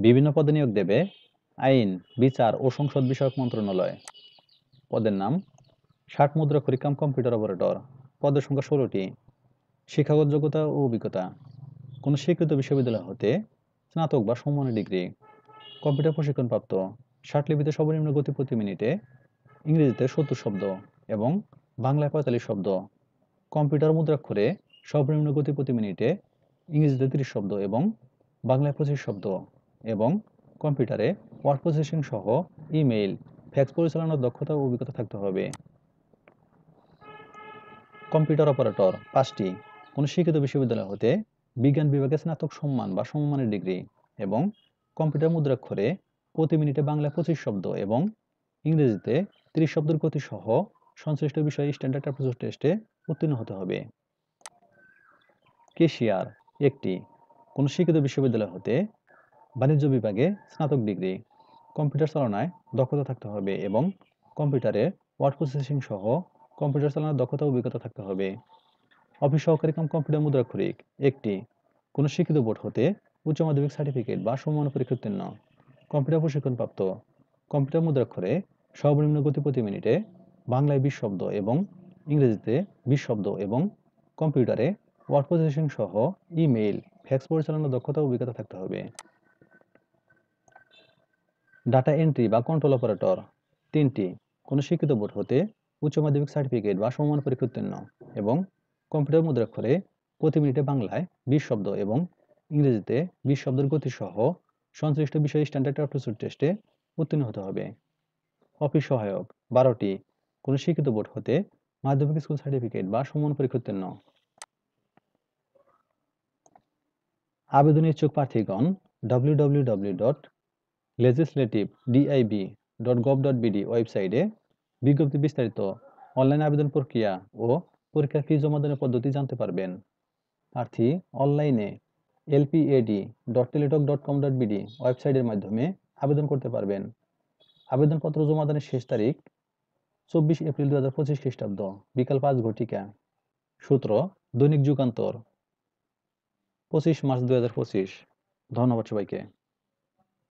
বিভিন্ন পদে নিয়োগ দেবে আইন, বিচার ও সংসদ বিষয়ক মন্ত্রণালয়। পদের নাম: ষাট মুদ্রাক্ষরিক কাম কম্পিউটার অপারেটর। পদের সংখ্যা 16টি। শিক্ষাগত যোগ্যতা ও অভিজ্ঞতা: কোনো স্বীকৃত বিশ্ববিদ্যালয় হতে স্নাতক বা সমমানের ডিগ্রি। কম্পিউটার প্রশিক্ষণপ্রাপ্ত। ষাটলিপিতে সর্বনিম্ন গতি প্রতি মিনিটে ইংরেজিতে 70 শব্দ এবং বাংলায় 45 শব্দ। কম্পিউটার মুদ্রাক্ষরে সর্বনিম্ন গতি প্রতি মিনিটে ইংরেজিতে 30 শব্দ এবং বাংলায় 25 শব্দ এবং কম্পিউটারে ওয়ার্ড প্রসেসিং সহ ইমেইল, ফ্যাক্স পরিচালনার দক্ষতা ও অভিজ্ঞতা থাকতে হবে। কম্পিউটার অপারেটর 5টি। কোনো শিক্ষিত বিশ্ববিদ্যালয় হতে বিজ্ঞান বিভাগে স্নাতক সম্মান বা সমমানের ডিগ্রি এবং কম্পিউটার মুদ্রাক্ষরে প্রতি মিনিটে বাংলায় 25 শব্দ এবং ইংরেজিতে 30 শব্দের গতি সহ সংশ্লিষ্ট বিষয়ে স্ট্যান্ডার্ড অ্যাপ্টিটিউড টেস্টে উত্তীর্ণ হতে হবে। কেশিয়ার 1টি। কোনো শিক্ষিত বিশ্ববিদ্যালয় হতে বাণিজ্য বিভাগে স্নাতক ডিগ্রি, কম্পিউটার চালনায় দক্ষতা থাকতে হবে এবং কম্পিউটারে ওয়ার্ড প্রসেসিং সহ কম্পিউটার চালানোর দক্ষতা ও অভিজ্ঞতা থাকতে হবে। অফিস সহকারী কাম কম্পিউটার মুদ্রাক্ষরিক 1টি। কোনো শিক্ষিত বোর্ড হতে উচ্চ মাধ্যমিক সার্টিফিকেট বা সমমান পরীক্ষা উত্তীর্ণ, কম্পিউটার প্রশিক্ষণপ্রাপ্ত। কম্পিউটার মুদ্রাক্ষরে সর্বনিম্ন গতি প্রতি মিনিটে বাংলায় 20 শব্দ এবং ইংরেজিতে 20 শব্দ এবং কম্পিউটারে ওয়ার্ড প্রসেসিং সহ ইমেইল, ফ্যাক্স পরিচালনার দক্ষতা ও অভিজ্ঞতা থাকতে হবে। ডাটা এন্ট্রি বা কন্ট্রোল অপারেটর 3টি। কোনো শিক্ষিত বোর্ড হতে উচ্চ মাধ্যমিক সার্টিফিকেট বা সমমান পরীক্ষা উত্তীর্ণ এবং কম্পিউটার মুদ্রাক্ষরে প্রতি মিনিটে বাংলায় 20 শব্দ এবং ইংরেজিতে 20 শব্দের গতি সহ সংশ্লিষ্ট বিষয়ে স্ট্যান্ডার্ড অ্যাপ্টিটিউড টেস্টে উত্তীর্ণ হতে হবে। অফিস সহায়ক 12টি। কোনো শিক্ষিত বোর্ড হতে মাধ্যমিক স্কুল সার্টিফিকেট বা সমমান পরীক্ষা উত্তীর্ণ। আবেদন ইচ্ছুক প্রার্থীগণ www.legislative.dib.gov.bd ওয়েবসাইটে বিজ্ঞপ্তি বিস্তারিত অনলাইন আবেদন প্রক্রিয়া ও পরীক্ষার ফি জমাদানের পদ্ধতি জানতে পারবেন। প্রার্থী অনলাইনে lpad.teletalk.com.bd ওয়েবসাইটের মাধ্যমে আবেদন করতে পারবেন। আবেদনপত্র জমাদানের শেষ তারিখ 24 এপ্রিল 2025 খ্রিস্টাব্দ বিকাল 5 ঘটিকা। সূত্র দৈনিক যুগান্তর 25 মার্চ 2025। ধন্যবাদ সবাইকে।